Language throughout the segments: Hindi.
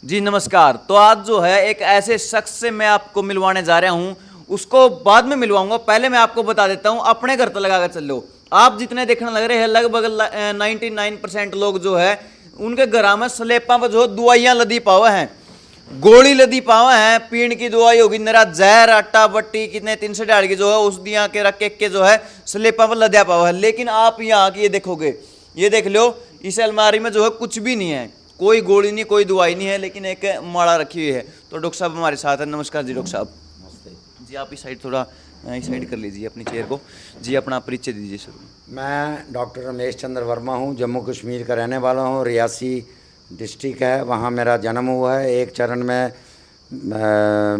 जी नमस्कार। तो आज जो है एक ऐसे शख्स से मैं आपको मिलवाने जा रहा हूँ, उसको बाद में मिलवाऊंगा। पहले मैं आपको बता देता हूँ, अपने घर तो लगा कर चल लो। आप जितने देखने लग रहे हैं लगभग 99% लोग जो है उनके घर में स्लेपा पर जो दवाइयाँ लदी पावा हैं, गोली लदी पावा है, पीण की दवाई होगी, नरा जहर आटा बट्टी कितने 300 डाल की जो है उस दिया के रख के जो है स्लेपा पर लद्या पावा है। लेकिन आप यहाँ की ये देखोगे, ये देख लो, इस अलमारी में जो है कुछ भी नहीं है, कोई गोली नहीं, कोई दवाई नहीं है, लेकिन एक माला रखी हुई है। तो डॉक्टर साहब हमारे साथ है। नमस्कार जी डॉक्टर साहब। जी आप इस साइड थोड़ा इस साइड कर लीजिए अपनी चेयर को। जी अपना परिचय दीजिए शुरू। मैं डॉक्टर रमेश चंद्र वर्मा हूँ, जम्मू कश्मीर का रहने वाला हूँ। रियासी डिस्ट्रिक्ट है, वहाँ मेरा जन्म हुआ है। एक चरण में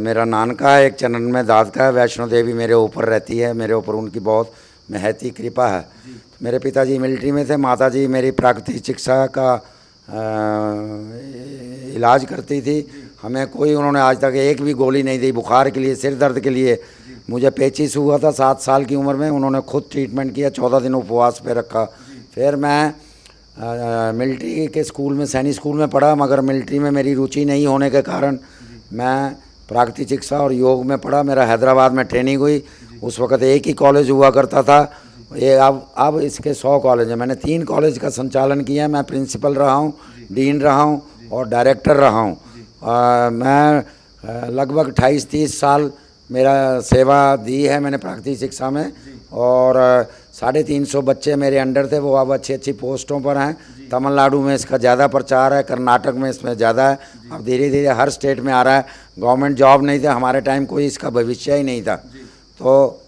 मेरा नानका है, एक चरण में दाद का है। वैष्णो देवी मेरे ऊपर रहती है, मेरे ऊपर उनकी बहुत महती कृपा है। तो मेरे पिताजी मिलिट्री में थे, माताजी मेरी प्राकृतिक चिकित्सा का इलाज करती थी। हमें कोई उन्होंने आज तक एक भी गोली नहीं दी बुखार के लिए, सिर दर्द के लिए। मुझे पेचिश हुआ था 7 साल की उम्र में, उन्होंने खुद ट्रीटमेंट किया, 14 दिन उपवास पे रखा। फिर मैं मिलिट्री के स्कूल में, सैनिक स्कूल में पढ़ा, मगर मिलिट्री में मेरी रुचि नहीं होने के कारण मैं प्राकृतिक चिकित्सा और योग में पढ़ा। मेरा हैदराबाद में ट्रेनिंग हुई। उस वक़्त एक ही कॉलेज हुआ करता था, ये अब इसके 100 कॉलेज हैं। मैंने 3 कॉलेज का संचालन किया है। मैं प्रिंसिपल रहा हूँ, डीन रहा हूँ और डायरेक्टर रहा हूँ। मैं लगभग 28-30 साल मेरा सेवा दी है मैंने प्राकृतिक शिक्षा में, और 350 बच्चे मेरे अंडर थे। वो अब अच्छी अच्छी पोस्टों पर हैं। तमिलनाडु में इसका ज़्यादा प्रचार है, कर्नाटक में इसमें ज़्यादा है। अब धीरे धीरे हर स्टेट में आ रहा है। गवर्नमेंट जॉब नहीं था हमारे टाइम, कोई इसका भविष्य ही नहीं था। तो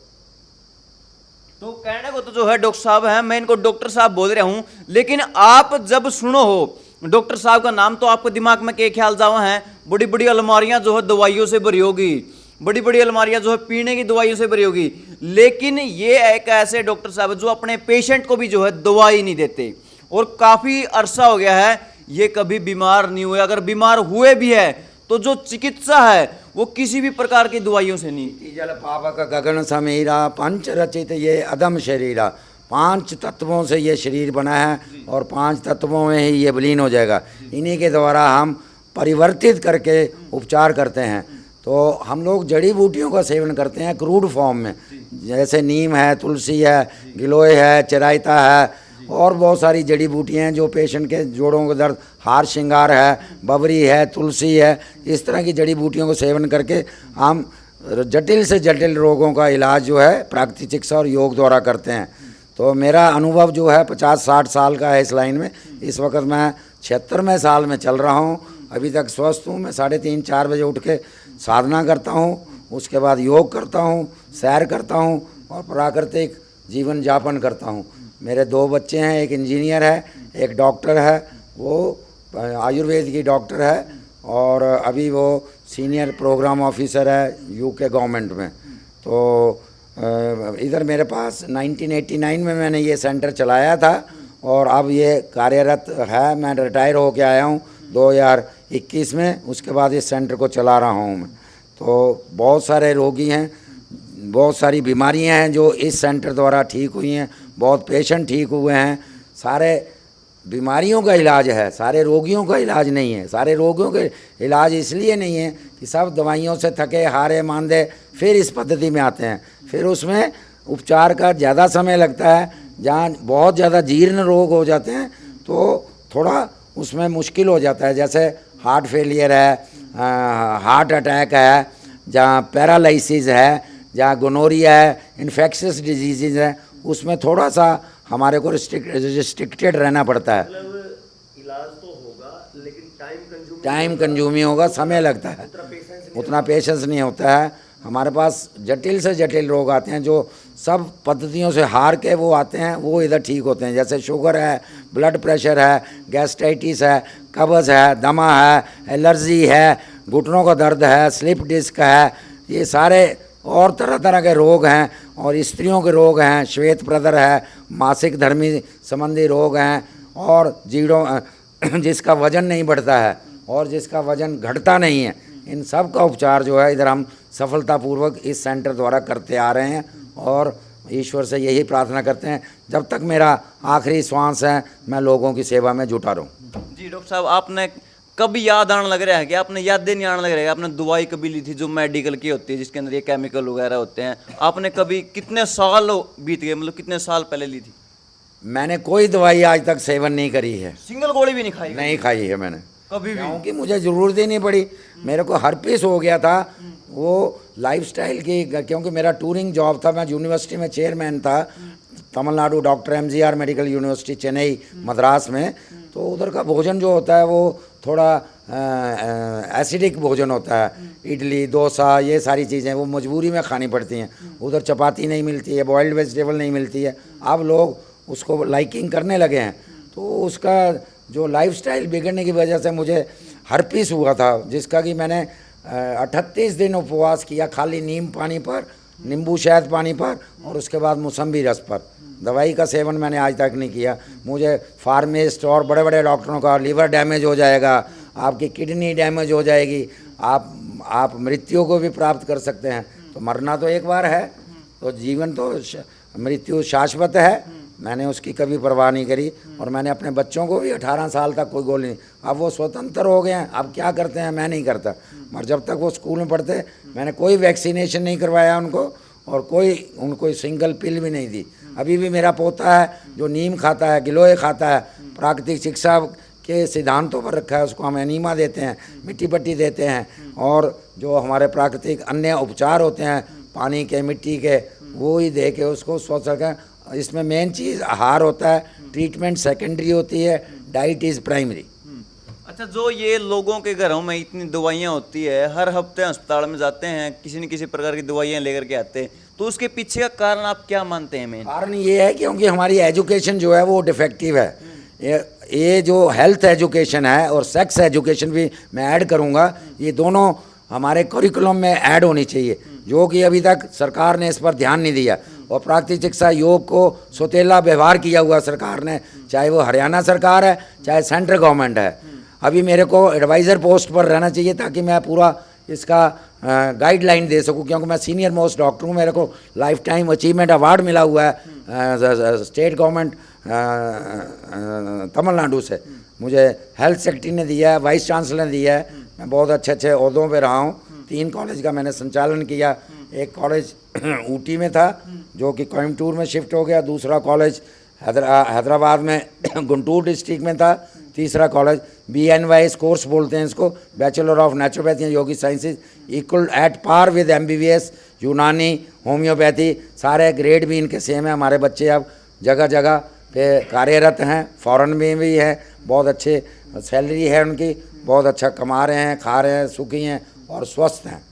कहने को तो जो है डॉक्टर साहब हैं, मैं इनको डॉक्टर साहब बोल रहा हूँ, लेकिन आप जब सुनो हो डॉक्टर साहब का नाम तो आपके दिमाग में क्या ख्याल जावा है? बड़ी बड़ी अलमारियां जो है दवाइयों से भरी होगी, बड़ी बड़ी अलमारियां जो है पीने की दवाइयों से भरी होगी। लेकिन ये एक ऐसे डॉक्टर साहब जो अपने पेशेंट को भी जो है दवाई नहीं देते, और काफी अरसा हो गया है ये कभी बीमार नहीं हुए। अगर बीमार हुए भी है तो जो चिकित्सा है वो किसी भी प्रकार की दवाइयों से नहीं। जल पावक गगन समीरा पंच रचित ये अदम शरीरा। 5 तत्वों से ये शरीर बना है और 5 तत्वों में ही ये विलीन हो जाएगा। इन्हीं के द्वारा हम परिवर्तित करके उपचार करते हैं। तो हम लोग जड़ी बूटियों का सेवन करते हैं क्रूड फॉर्म में, जैसे नीम है, तुलसी है, गिलोय है, चिरायता है, और बहुत सारी जड़ी बूटियाँ हैं जो पेशेंट के जोड़ों का दर्द, हार श्रृंगार है, बबरी है, तुलसी है, इस तरह की जड़ी बूटियों को सेवन करके हम जटिल से जटिल रोगों का इलाज जो है प्राकृतिक चिकित्सा और योग द्वारा करते हैं। तो मेरा अनुभव जो है 50-60 साल का है इस लाइन में। इस वक्त मैं 76वें साल में चल रहा हूँ। अभी तक स्वस्थ हूँ। मैं 3:30-4 बजे उठ के साधना करता हूँ, उसके बाद योग करता हूँ, सैर करता हूँ और प्राकृतिक जीवन यापन करता हूँ। मेरे 2 बच्चे हैं, एक इंजीनियर है, एक डॉक्टर है, वो आयुर्वेद की डॉक्टर है, और अभी वो सीनियर प्रोग्राम ऑफिसर है यूके गवर्नमेंट में। तो इधर मेरे पास 1989 में मैंने ये सेंटर चलाया था, और अब ये कार्यरत है। मैं रिटायर होके आया हूँ 2021 में। उसके बाद इस सेंटर को चला रहा हूँ मैं। तो बहुत सारे रोगी हैं, बहुत सारी बीमारियां हैं जो इस सेंटर द्वारा ठीक हुई हैं। बहुत पेशेंट ठीक हुए हैं। सारे बीमारियों का इलाज है, सारे रोगियों का इलाज नहीं है। सारे रोगियों के इलाज इसलिए नहीं है कि सब दवाइयों से थके हारे मांदे फिर इस पद्धति में आते हैं। फिर उसमें उपचार का ज़्यादा समय लगता है। जहाँ बहुत ज़्यादा जीर्ण रोग हो जाते हैं तो थोड़ा उसमें मुश्किल हो जाता है। जैसे हार्ट फेलियर है, हार्ट अटैक है, जहाँ पैरालिसिस है, जहाँ गोनोरिया है, इन्फेक्शियस डिजीज़ है, उसमें थोड़ा सा हमारे को रिस्ट्रिक्टेड रहना पड़ता है। इलाज तो होगा लेकिन टाइम कंज्यूमिंग होगा, समय लगता है, उतना पेशेंस नहीं होता है। हमारे पास जटिल से जटिल रोग आते हैं जो सब पद्धतियों से हार के वो आते हैं, वो इधर ठीक होते हैं। जैसे शुगर है, ब्लड प्रेशर है, गैस्ट्राइटिस है, कब्ज़ है, दमा है, एलर्जी है, घुटनों का दर्द है, स्लिप डिस्क है, ये सारे और तरह तरह के रोग हैं। और स्त्रियों के रोग हैं, श्वेत प्रदर है, मासिक धर्मी संबंधी रोग हैं, और जीड़ों जिसका वजन नहीं बढ़ता है और जिसका वजन घटता नहीं है, इन सब का उपचार जो है इधर हम सफलतापूर्वक इस सेंटर द्वारा करते आ रहे हैं। और ईश्वर से यही प्रार्थना करते हैं जब तक मेरा आखिरी श्वास है मैं लोगों की सेवा में जुटा रहूं। जी डॉक्टर साहब, आपने कभी याद आने लग रहा है कि आपने यादें नहीं आने लग रहा है आपने दवाई कभी ली थी जो मेडिकल की होती है जिसके अंदर ये केमिकल वगैरह होते हैं, आपने कभी कितने साल बीत गए, मतलब कितने साल पहले ली थी? मैंने कोई दवाई आज तक सेवन नहीं करी है, सिंगल गोली भी नहीं खाई? नहीं खाई है मैंने कभी भी? क्योंकि मुझे ज़रूरत ही नहीं पड़ी। मेरे को हर्पीस हो गया था, वो लाइफस्टाइल की, क्योंकि मेरा टूरिंग जॉब था, मैं यूनिवर्सिटी में चेयरमैन था Tamil Nadu doctor MGR medical university Chennai Madras में। तो उधर का भोजन जो होता है वो थोड़ा एसिडिक भोजन होता है, इडली डोसा ये सारी चीज़ें वो मजबूरी में खानी पड़ती हैं। उधर चपाती नहीं मिलती है, बॉइल्ड वेजिटेबल नहीं मिलती है। अब लोग उसको लाइकिंग करने लगे हैं, तो उसका जो लाइफस्टाइल बिगड़ने की वजह से मुझे हर्पीस हुआ था, जिसका कि मैंने 38 दिन उपवास किया, खाली नीम पानी पर, नींबू शहद पानी पर, और उसके बाद मौसम्बी रस पर। दवाई का सेवन मैंने आज तक नहीं किया। मुझे फार्मासिस्ट और बड़े बड़े डॉक्टरों का लिवर डैमेज हो जाएगा, आपकी किडनी डैमेज हो जाएगी, आप मृत्यु को भी प्राप्त कर सकते हैं। तो मरना तो एक बार है, तो जीवन तो मृत्यु शाश्वत है। मैंने उसकी कभी परवाह नहीं करी, और मैंने अपने बच्चों को भी 18 साल तक कोई गोली नहीं। अब वो स्वतंत्र हो गए हैं, अब क्या करते हैं मैं नहीं करता, मगर जब तक वो स्कूल में पढ़ते मैंने कोई वैक्सीनेशन नहीं करवाया उनको, और उनको सिंगल पिल भी नहीं दी। अभी भी मेरा पोता है जो नीम खाता है, गिलोय खाता है, प्राकृतिक चिकित्सा के सिद्धांतों पर रखा है, उसको हम एनीमा देते हैं, मिट्टी पट्टी देते हैं, और जो हमारे प्राकृतिक अन्य उपचार होते हैं पानी के मिट्टी के, वो ही दे के उसको स्वस्थ रखें। इसमें मेन चीज़ आहार होता है, ट्रीटमेंट सेकेंडरी होती है, डाइट इज़ प्राइमरी। अच्छा, जो ये लोगों के घरों में इतनी दवाइयाँ होती है, हर हफ्ते अस्पताल में जाते हैं, किसी न किसी प्रकार की दवाइयाँ लेकर के आते हैं, तो उसके पीछे का कारण आप क्या मानते हैं? मेन कारण ये है क्योंकि हमारी एजुकेशन जो है वो डिफेक्टिव है। ये जो हेल्थ एजुकेशन है और सेक्स एजुकेशन भी मैं ऐड करूँगा, ये दोनों हमारे करिकुलम में ऐड होनी चाहिए, जो कि अभी तक सरकार ने इस पर ध्यान नहीं दिया। और प्राकृतिक चिकित्सा योग को सौतेला व्यवहार किया हुआ सरकार ने, चाहे वो हरियाणा सरकार है चाहे सेंट्रल गवर्नमेंट है। अभी मेरे को एडवाइज़र पोस्ट पर रहना चाहिए ताकि मैं पूरा इसका गाइडलाइन दे सकूं, क्योंकि मैं सीनियर मोस्ट डॉक्टर हूं। मेरे को लाइफ टाइम अचीवमेंट अवार्ड मिला हुआ है स्टेट गवर्नमेंट तमिलनाडु से, मुझे हेल्थ सेक्रेटरी ने दिया है, वाइस चांसलर ने दिया है। मैं बहुत अच्छे अच्छे ओहदों पे रहा हूँ। 3 कॉलेज का मैंने संचालन किया। एक कॉलेज ऊटी में था जो कि कोयम्बटूर में शिफ्ट हो गया, दूसरा कॉलेज हैदराबाद में गुंटूर डिस्ट्रिक्ट में था, तीसरा कॉलेज BNY कोर्स बोलते हैं इसको, bachelor of naturopathy and yogic sciences, equal at par with MBBS, Unani, homeopathy, सारे ग्रेड भी इनके सेम है। हमारे बच्चे अब जगह जगह पे कार्यरत हैं, फॉरेन में भी है, बहुत अच्छे सैलरी है उनकी, बहुत अच्छा कमा रहे हैं, खा रहे हैं, सुखी हैं और स्वस्थ हैं।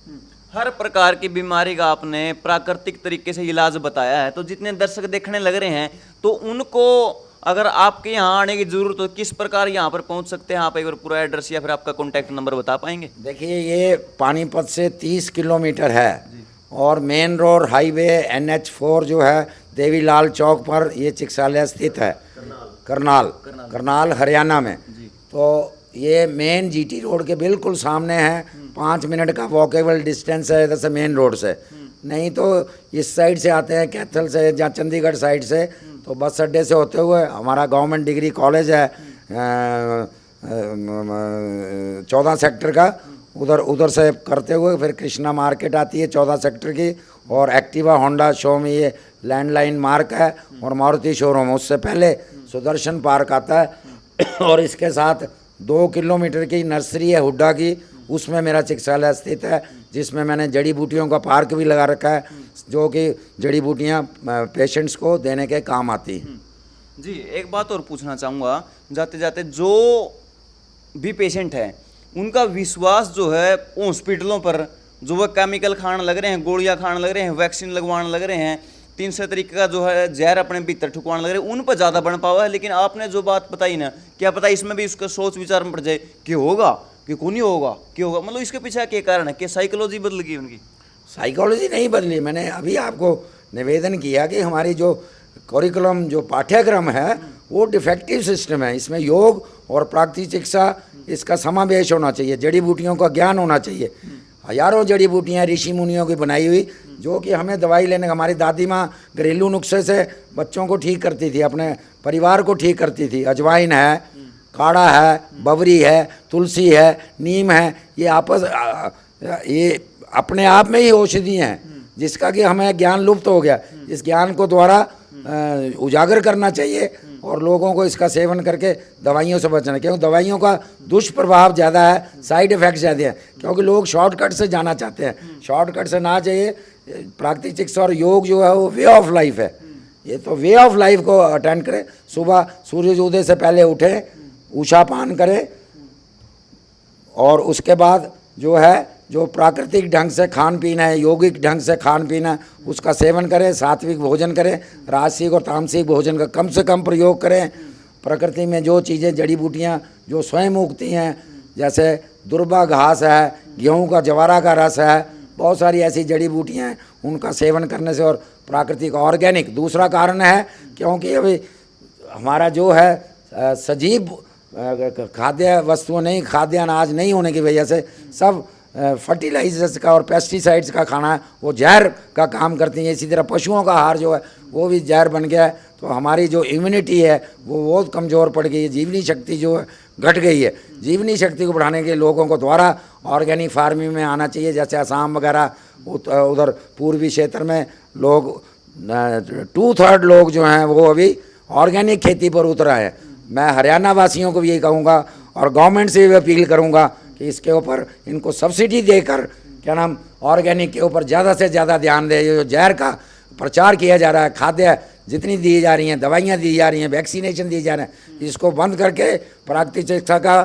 हर प्रकार की बीमारी का आपने प्राकृतिक तरीके से इलाज बताया है, तो जितने दर्शक देखने लग रहे हैं तो उनको अगर आपके यहाँ आने की जरूरत हो, किस प्रकार यहाँ पर पहुँच सकते हैं? आप एक बार पूरा एड्रेस या फिर आपका कॉन्टैक्ट नंबर बता पाएंगे? देखिए, ये पानीपत से 30 किलोमीटर है, और मेन रोड हाईवे NH4 जो है देवीलाल चौक पर ये चिकित्सालय स्थित है, करनाल हरियाणा में। तो ये मेन GT रोड के बिल्कुल सामने है, 5 मिनट का वॉकेबल डिस्टेंस है इधर से मेन रोड से। नहीं तो इस साइड से आते हैं कैथल से या चंडीगढ़ साइड से, तो बस अड्डे से होते हुए हमारा गवर्नमेंट डिग्री कॉलेज है 14 सेक्टर का, उधर से करते हुए फिर कृष्णा मार्केट आती है 14 सेक्टर की, और एक्टिवा होंडा शो में ये लैंडलाइन मार्क है, और मारुति शोरूम उससे पहले सुदर्शन पार्क आता है। और इसके साथ 2 किलोमीटर की नर्सरी है हुड्डा की, उसमें मेरा चिकित्सालय स्थित है, जिसमें मैंने जड़ी बूटियों का पार्क भी लगा रखा है, जो कि जड़ी बूटियाँ पेशेंट्स को देने के काम आती हैं। जी, एक बात और पूछना चाहूँगा जाते जाते, जो भी पेशेंट है उनका विश्वास जो है हॉस्पिटलों पर, जो वह केमिकल खाने लग रहे हैं, गोलियाँ खाने लग रहे हैं, वैक्सीन लगवाने लग रहे हैं, 300 तरीके का जो है जहर अपने भीतर ठुकवाने लग रहे हैं, उन पर ज़्यादा बन पावा है। लेकिन आपने जो बात बताई ना, क्या पता इसमें भी उसका सोच विचार में पड़ जाए कि होगा कि कौन नहीं होगा, कि होगा, मतलब इसके पीछे क्या कारण है? कि साइकोलॉजी बदल गई उनकी? साइकोलॉजी नहीं बदली। मैंने अभी आपको निवेदन किया कि हमारी जो करिकुलम जो पाठ्यक्रम है वो डिफेक्टिव सिस्टम है। इसमें योग और प्राकृतिक चिकित्सा इसका समावेश होना चाहिए, जड़ी बूटियों का ज्ञान होना चाहिए। हजारों जड़ी बूटियाँ ऋषि मुनियों की बनाई हुई, जो कि हमें दवाई लेने, हमारी दादी माँ घरेलू नुस्खे से बच्चों को ठीक करती थी, अपने परिवार को ठीक करती थी। अजवाइन है, काढ़ा है, बबरी है, तुलसी है, नीम है, ये ये अपने आप में ही औषधि हैं, जिसका कि हमें ज्ञान लुप्त हो गया। इस ज्ञान को द्वारा उजागर करना चाहिए और लोगों को इसका सेवन करके दवाइयों से बचना, क्योंकि दवाइयों का दुष्प्रभाव ज़्यादा है, साइड इफ़ेक्ट ज़्यादा है, क्योंकि लोग शॉर्टकट से जाना चाहते हैं। शॉर्टकट से ना चाहिए। प्राकृतिक चिकित्सा और योग जो है वो वे ऑफ लाइफ है। ये तो वे ऑफ लाइफ को अटेंड करें। सुबह सूर्योदय से पहले उठें, उषा पान करें और उसके बाद जो है जो प्राकृतिक ढंग से खान पीना है, यौगिक ढंग से खान पीना है, उसका सेवन करें। सात्विक भोजन करें, राजसिक और तामसिक भोजन का कम से कम प्रयोग करें। प्रकृति में जो चीज़ें जड़ी बूटियाँ जो स्वयं उगती हैं, जैसे दुर्बा घास है, गेहूँ का जवारा का रस है, बहुत सारी ऐसी जड़ी बूटियाँ हैं, उनका सेवन करने से और प्राकृतिक ऑर्गेनिक। दूसरा कारण है क्योंकि अभी हमारा जो है सजीव खाद्य वस्तुओं नहीं, खाद्य अनाज नहीं होने की वजह से सब फर्टिलाइजर्स का और पेस्टिसाइड्स का खाना है, वो जहर का काम करती हैं। इसी तरह पशुओं का आहार जो है वो भी जहर बन गया है। तो हमारी जो इम्यूनिटी है वो बहुत कमज़ोर पड़ गई है, जीवनी शक्ति जो है घट गई है। जीवनी शक्ति को बढ़ाने के लिए लोगों को द्वारा ऑर्गेनिक फार्मिंग में आना चाहिए। जैसे असम वगैरह उधर पूर्वी क्षेत्र में लोग 2/3 लोग जो हैं वो अभी ऑर्गेनिक खेती पर उतर आए हैं। मैं हरियाणा वासियों को भी यही कहूँगा और गवर्नमेंट से भी अपील करूँगा कि इसके ऊपर इनको सब्सिडी देकर क्या नाम ऑर्गेनिक के ऊपर ज़्यादा से ज़्यादा ध्यान दे। जो जहर का प्रचार किया जा रहा है, खाद्य जितनी दी जा रही हैं, दवाइयाँ दी जा रही हैं, वैक्सीनेशन दी जा रहे हैं, इसको बंद करके प्राकृतिक चिकित्सा का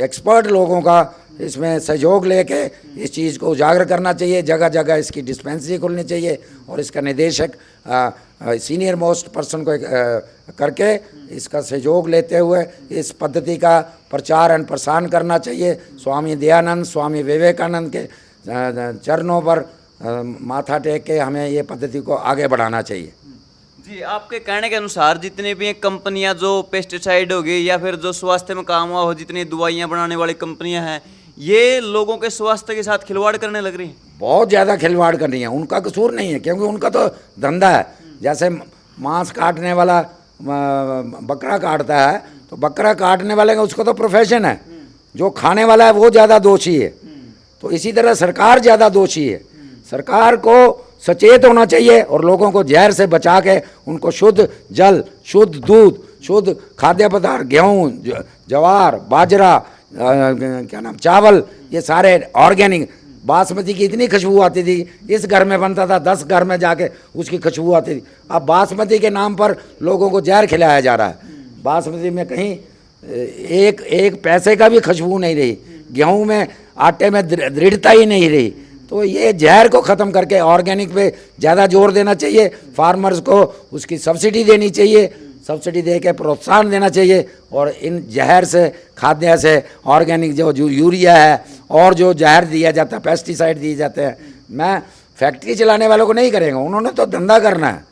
एक्सपर्ट लोगों का इसमें सहयोग लेके इस चीज़ को उजागर करना चाहिए। जगह जगह इसकी डिस्पेंसरी खुलनी चाहिए और इसका निदेशक सीनियर मोस्ट पर्सन को करके इसका सहयोग लेते हुए इस पद्धति का प्रचार एंड प्रसार करना चाहिए। स्वामी दयानंद, स्वामी विवेकानंद के चरणों पर माथा टेक के हमें ये पद्धति को आगे बढ़ाना चाहिए। जी, आपके कहने के अनुसार जितनी भी कंपनियां जो पेस्टिसाइड होगी या फिर जो स्वास्थ्य में काम हुआ हो, जितनी दवाइयां बनाने वाली कंपनियां हैं, ये लोगों के स्वास्थ्य के साथ खिलवाड़ करने लग रही हैं। बहुत ज़्यादा खिलवाड़ कर रही हैं। उनका कसूर नहीं है, क्योंकि उनका तो धंधा है। जैसे मांस काटने वाला बकरा काटता है, तो बकरा काटने वाले का उसका तो प्रोफेशन है। जो खाने वाला है वो ज़्यादा दोषी है। तो इसी तरह सरकार ज़्यादा दोषी है। सरकार को सचेत होना चाहिए और लोगों को जहर से बचा के उनको शुद्ध जल, शुद्ध दूध, शुद्ध खाद्य पदार्थ, गेहूँ, ज्वार, बाजरा, क्या नाम, चावल, ये सारे ऑर्गेनिक। बासमती की इतनी खुशबू आती थी, इस घर में बनता था, 10 घर में जाके उसकी खुशबू आती थी। अब बासमती के नाम पर लोगों को जहर खिलाया जा रहा है। बासमती में कहीं एक पैसे का भी खुशबू नहीं रही, गेहूं में, आटे में दृढ़ता ही नहीं रही। तो ये जहर को ख़त्म करके ऑर्गेनिक पे ज़्यादा जोर देना चाहिए। फार्मर्स को उसकी सब्सिडी देनी चाहिए, सब्सिडी दे के प्रोत्साहन देना चाहिए। और इन जहर से, खाद्य से, ऑर्गेनिक जो यूरिया है और जो जहर दिया जाता है, पेस्टिसाइड दिए जाते हैं, मैं फैक्ट्री चलाने वालों को नहीं करेंगे, उन्होंने तो धंधा करना है,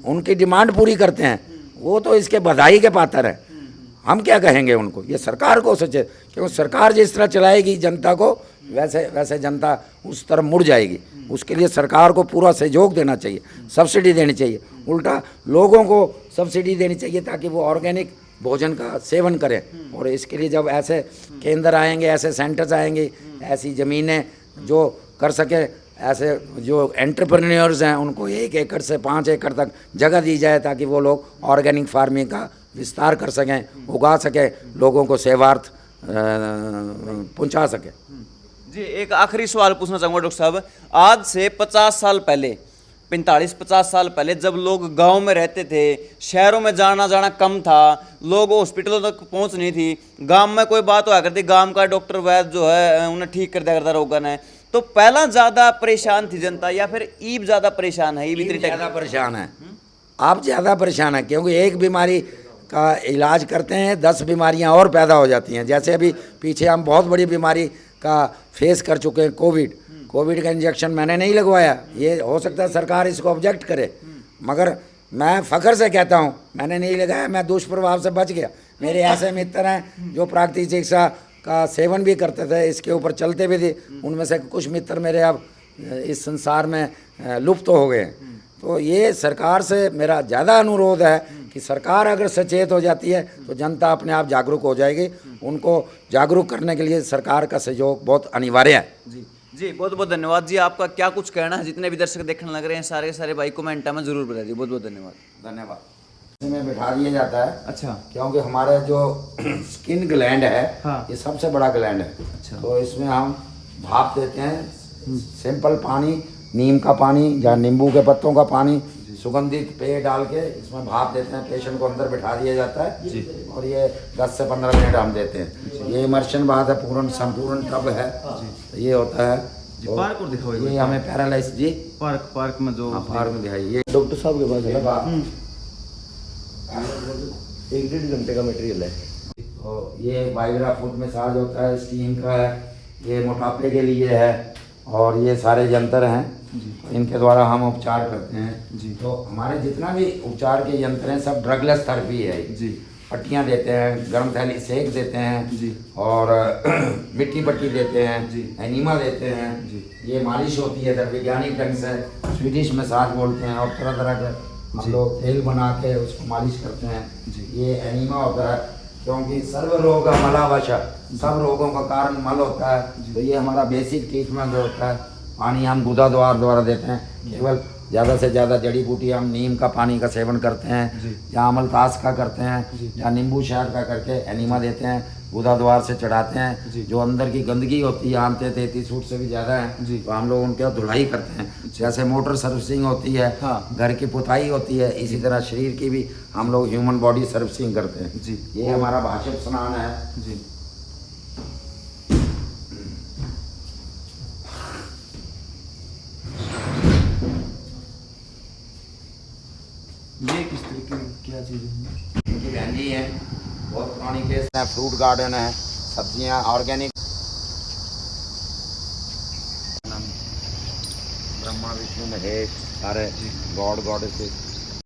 उनकी डिमांड पूरी करते हैं, वो तो इसके बधाई के पात्र हैं। हम क्या कहेंगे उनको? ये सरकार को सचेत, क्योंकि सरकार जिस तरह चलाएगी जनता को, वैसे वैसे जनता उस तरफ मुड़ जाएगी। उसके लिए सरकार को पूरा सहयोग देना चाहिए, सब्सिडी देनी चाहिए, उल्टा लोगों को सब्सिडी देनी चाहिए ताकि वो ऑर्गेनिक भोजन का सेवन करें। और इसके लिए जब ऐसे केंद्र आएंगे, ऐसे सेंटर्स आएंगे, ऐसी ज़मीनें जो कर सके, ऐसे जो एंटरप्रेन्योर्स हैं उनको 1 एकड़ से 5 एकड़ तक जगह दी जाए ताकि वो लोग ऑर्गेनिक फार्मिंग का विस्तार कर सकें, उगा सकें, लोगों को सेवार्थ पहुंचा सकें। जी, एक आखिरी सवाल पूछना चाहूँगा डॉक्टर साहब। आज से 50 साल पहले, 45-50 साल पहले जब लोग गांव में रहते थे, शहरों में जाना कम था, लोग हॉस्पिटलों तक पहुंच नहीं थी, गांव में कोई बात हुआ करती, गांव का डॉक्टर वैद्य जो है उन्हें ठीक कर दिया करता रोगन है, तो पहला ज़्यादा परेशान थी जनता या फिर ईब ज़्यादा परेशान है? ईब ज़्यादा परेशान है, आप ज़्यादा परेशान है, क्योंकि एक बीमारी का इलाज करते हैं 10 बीमारियां और पैदा हो जाती हैं। जैसे अभी पीछे हम बहुत बड़ी बीमारी का फेस कर चुके हैं, कोविड का इंजेक्शन मैंने नहीं लगवाया, ये हो सकता है सरकार इसको ऑब्जेक्ट करे, मगर मैं फ़ख्र से कहता हूँ मैंने नहीं लगाया, मैं दुष्प्रभाव से बच गया। मेरे ऐसे मित्र हैं जो प्राकृतिक चिकित्सा का सेवन भी करते थे, इसके ऊपर चलते भी थे, उनमें से कुछ मित्र मेरे अब इस संसार में लुप्त हो गए। तो ये सरकार से मेरा ज़्यादा अनुरोध है कि सरकार अगर सचेत हो जाती है तो जनता अपने आप जागरूक हो जाएगी। उनको जागरूक करने के लिए सरकार का सहयोग बहुत अनिवार्य है। जी जी, बहुत बहुत धन्यवाद जी। आपका क्या कुछ कहना है, जितने भी दर्शक देखने लग रहे हैं सारे के सारे भाई कमेंट में जरूर बताइए। बहुत बहुत धन्यवाद। धन्यवाद। इसमें बैठा दिया जाता है अच्छा, क्योंकि हमारे जो स्किन ग्लैंड है हाँ। ये सबसे बड़ा ग्लैंड है। अच्छा। तो इसमें हम भाप देते हैं, सिंपल पानी, नीम का पानी या नींबू के पत्तों का पानी, सुगंधित पेय डाल के इसमें भाप देते हैं। पेशेंट को अंदर बैठा दिया जाता है और ये 10 से 15 मिनट हम देते हैं। ये इमर्शन बात है, पूर्ण संपूर्ण टब है। तो ये होता है जी। पार्क को दिखाओ, ये हमें पैरालाइज जी पार्क में जो पार्क में दिखाई। ये डॉक्टर साहब के पास है ना, हम्म। 1-1.5 घंटे का मटेरियल है। तो ये वाइब्रा फुट मसाज होता है, स्टीम का है, ये मोटापे के लिए है और ये सारे यंत्र हैं इनके द्वारा हम उपचार करते हैं जी। तो हमारे जितना भी उपचार के यंत्र हैं सब ड्रगलेस थेरेपी है जी। पट्टियाँ देते हैं, गर्म थैली सेक देते हैं जी। और मिट्टी पट्टी देते हैं जी। एनिमा देते हैं जी। ये मालिश होती है इधर वैज्ञानिक ढंग से, स्वीडिश मसाज बोलते हैं और तरह तरह के हम लोग तेल बना के उसको मालिश करते हैं जी। ये एनिमा होता है क्योंकि सर्व रोग मलावश, सब रोगों का कारण मल होता है। तो ये हमारा बेसिक ट्रीटमेंट होता है। पानी हम गुदा द्वारा देते हैं, केवल ज़्यादा से ज़्यादा जड़ी बूटी हम नीम का पानी का सेवन करते हैं या अमलतास का करते हैं या नींबू शहद का करके एनिमा देते हैं, गुदा द्वार से चढ़ाते हैं। जो अंदर की गंदगी होती है आंते 33 फुट से भी ज़्यादा है तो हम लोग उनके धुलाई करते हैं। जैसे मोटर सर्विसिंग होती है, घर की पुताई होती है, इसी तरह शरीर की भी हम लोग ह्यूमन बॉडी सर्विसिंग करते हैं जी। ये हमारा भाषण स्नान है जी। ये किस तरीके की क्या चीज़ है? इनकी बहन जी है, बहुत पुरानी केस है। फ्रूट गार्डन है, सब्जियां ऑर्गेनिक। ब्रह्मा विष्णु महेश सारे गॉड गॉडेसेस